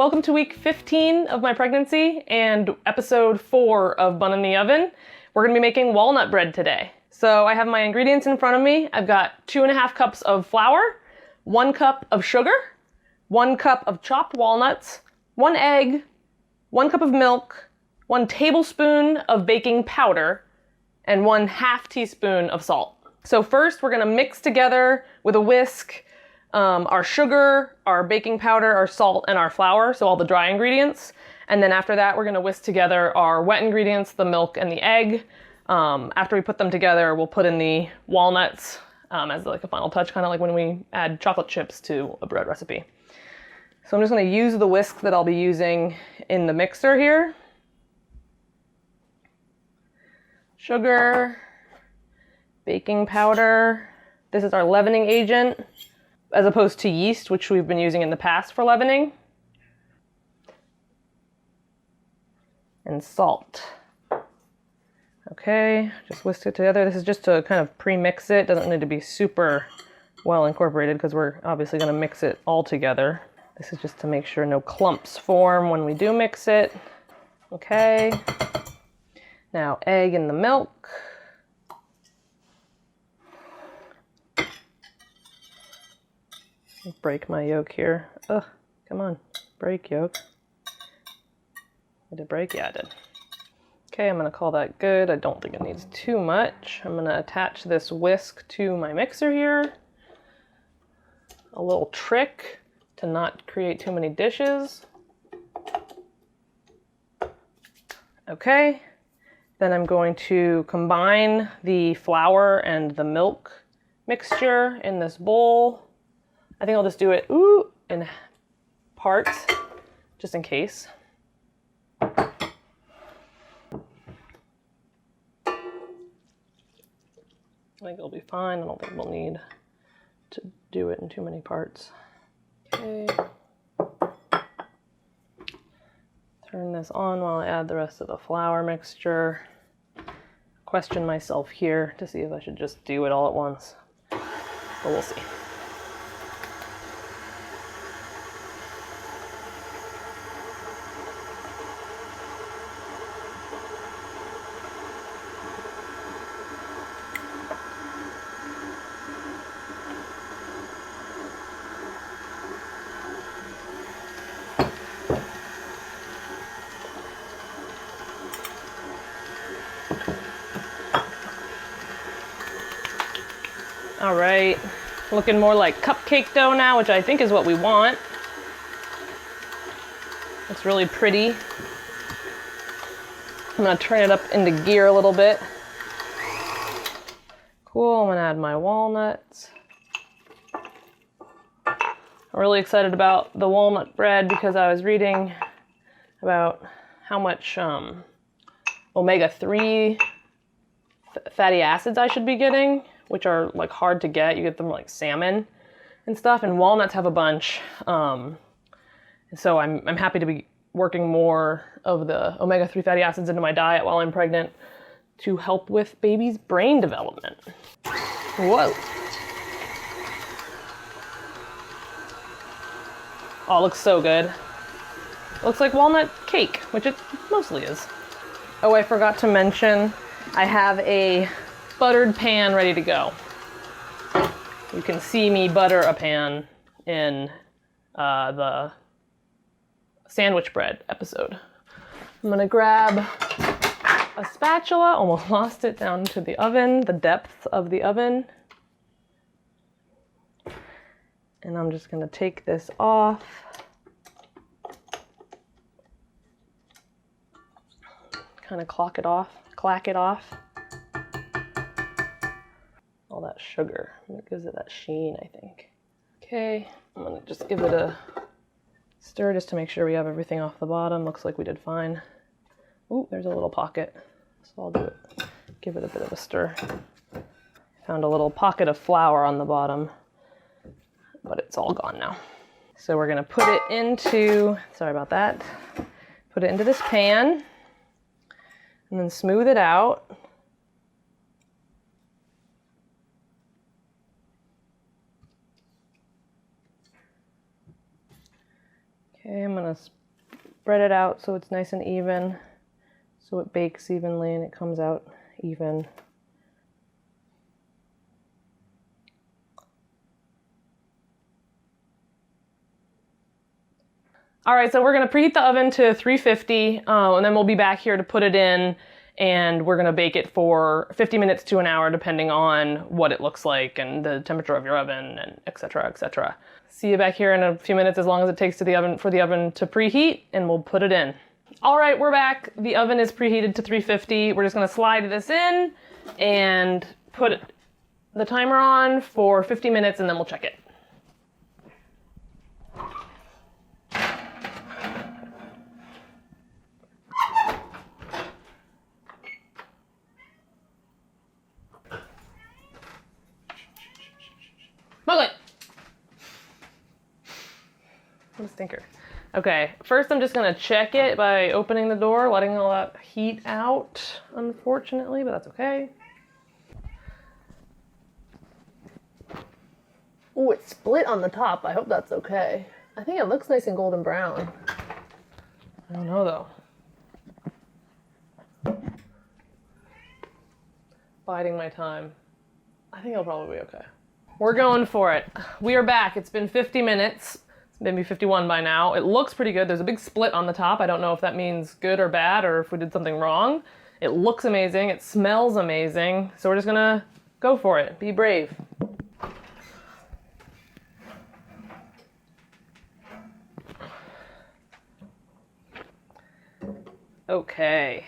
Welcome to week 15 of my pregnancy and episode 4 of Bun in the Oven. We're gonna be making walnut bread today. So I have my ingredients in front of me. I've got 2.5 cups of flour, 1 cup of sugar, 1 cup of chopped walnuts, 1 egg, 1 cup of milk, 1 tablespoon of baking powder, and 1/2 teaspoon of salt. So first we're gonna mix together with a whisk our sugar, our baking powder, our salt, and our flour, so all the dry ingredients. And then after that, we're gonna whisk together our wet ingredients, the milk and the egg. After we put them together, we'll put in the walnuts as like a final touch, kind of like when we add chocolate chips to a bread recipe. So I'm just gonna use the whisk that I'll be using in the mixer here. Sugar, baking powder. This is our leavening agent, as opposed to yeast, which we've been using in the past for leavening. And salt. Okay, just whisk it together. This is just to kind of pre-mix it. Doesn't need to be super well incorporated because we're obviously gonna mix it all together. This is just to make sure no clumps form when we do mix it. Okay, now egg in the milk. Break my yolk here. Ugh, come on, break yolk. Did it break? Yeah, it did. Okay, I'm gonna call that good. I don't think it needs too much. I'm gonna attach this whisk to my mixer here. A little trick to not create too many dishes. Okay, then I'm going to combine the flour and the milk mixture in this bowl. I think I'll just do it in parts, just in case. I think it'll be fine. I don't think we'll need to do it in too many parts. Okay. Turn this on while I add the rest of the flour mixture. Question myself here to see if I should just do it all at once, but we'll see. All right, looking more like cupcake dough now, which I think is what we want. It's really pretty. I'm gonna turn it up into gear a little bit. Cool, I'm gonna add my walnuts. I'm really excited about the walnut bread because I was reading about how much omega-3 fatty acids I should be getting, which are like hard to get. You get them like salmon and stuff, and walnuts have a bunch. So I'm happy to be working more of the omega-3 fatty acids into my diet while I'm pregnant to help with baby's brain development. Whoa. Oh, it looks so good. It looks like walnut cake, which it mostly is. Oh, I forgot to mention, I have a buttered pan ready to go. You can see me butter a pan in the sandwich bread episode. I'm gonna grab a spatula, almost lost it, down to the oven, the depth of the oven. And I'm just gonna take this off. Kind of clack it off. All that sugar, it gives it that sheen, I think. Okay, I'm gonna just give it a stir just to make sure we have everything off the bottom. Looks like we did fine. Ooh, there's a little pocket, so I'll do it. Give it a bit of a stir. Found a little pocket of flour on the bottom, but it's all gone now. So we're gonna put it into, sorry about that, put it into this pan and then smooth it out. Okay, I'm gonna spread it out so it's nice and even, so it bakes evenly and it comes out even. All right, so we're gonna preheat the oven to 350, and then we'll be back here to put it in, and we're gonna bake it for 50 minutes to an hour, depending on what it looks like and the temperature of your oven, and et cetera, et cetera. See you back here in a few minutes, as long as it takes for the oven to preheat, and we'll put it in. All right, we're back. The oven is preheated to 350. We're just gonna slide this in and put the timer on for 50 minutes, and then we'll check it. Mollie! What a stinker. Okay, first I'm just gonna check it by opening the door, letting all that heat out, unfortunately, but that's okay. Ooh, it's split on the top. I hope that's okay. I think it looks nice and golden brown. I don't know though. Biding my time. I think it'll probably be okay. We're going for it. We are back. It's been 50 minutes. It's maybe 51 by now. It looks pretty good. There's a big split on the top. I don't know if that means good or bad or if we did something wrong. It looks amazing. It smells amazing. So we're just gonna go for it. Be brave. Okay.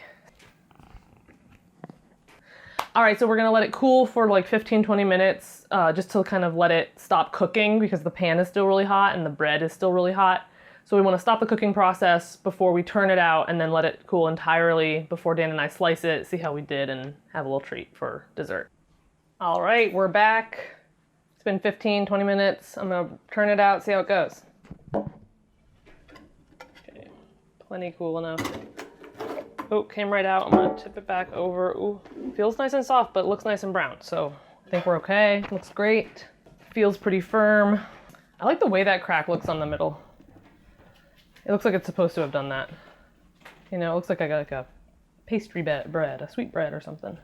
All right, so we're gonna let it cool for like 15-20 minutes, just to kind of let it stop cooking because the pan is still really hot and the bread is still really hot. So we wanna stop the cooking process before we turn it out and then let it cool entirely before Dan and I slice it, see how we did, and have a little treat for dessert. All right, we're back. It's been 15-20 minutes. I'm gonna turn it out, see how it goes. Okay, plenty cool enough. Oh, came right out. I'm gonna tip it back over. Ooh, feels nice and soft, but looks nice and brown. So I think we're okay. Looks great. Feels pretty firm. I like the way that crack looks on the middle. It looks like it's supposed to have done that. You know, it looks like I got like a pastry bread, a sweet bread or something.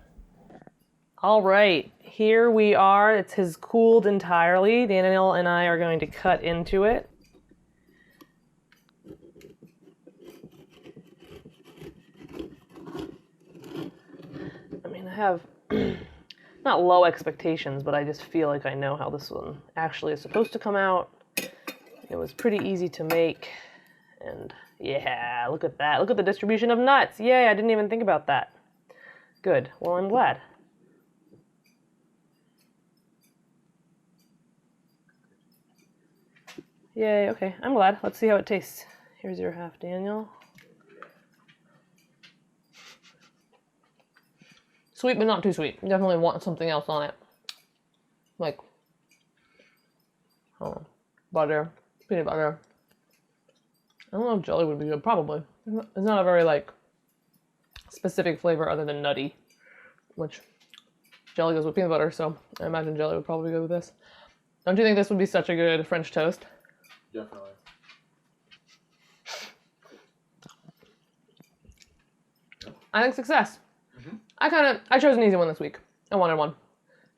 All right, here we are. It has cooled entirely. Daniel and I are going to cut into it. I have not low expectations, but I just feel like I know how this one actually is supposed to come out. It was pretty easy to make, and yeah, look at that. Look at the distribution of nuts. Yay, I didn't even think about that. Good, well, I'm glad. Yay, okay, I'm glad. Let's see how it tastes. Here's your half, Daniel. Sweet, but not too sweet. You definitely want something else on it. Like, butter, peanut butter. I don't know if jelly would be good, probably. It's not a very, like, specific flavor other than nutty, which jelly goes with peanut butter, so I imagine jelly would probably go with this. Don't you think this would be such a good French toast? Definitely. I think success. I chose an easy one this week. I wanted one.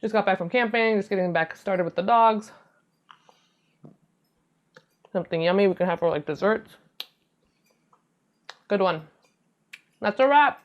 Just got back from camping, just getting back started with the dogs. Something yummy we can have for like desserts. Good one. That's a wrap.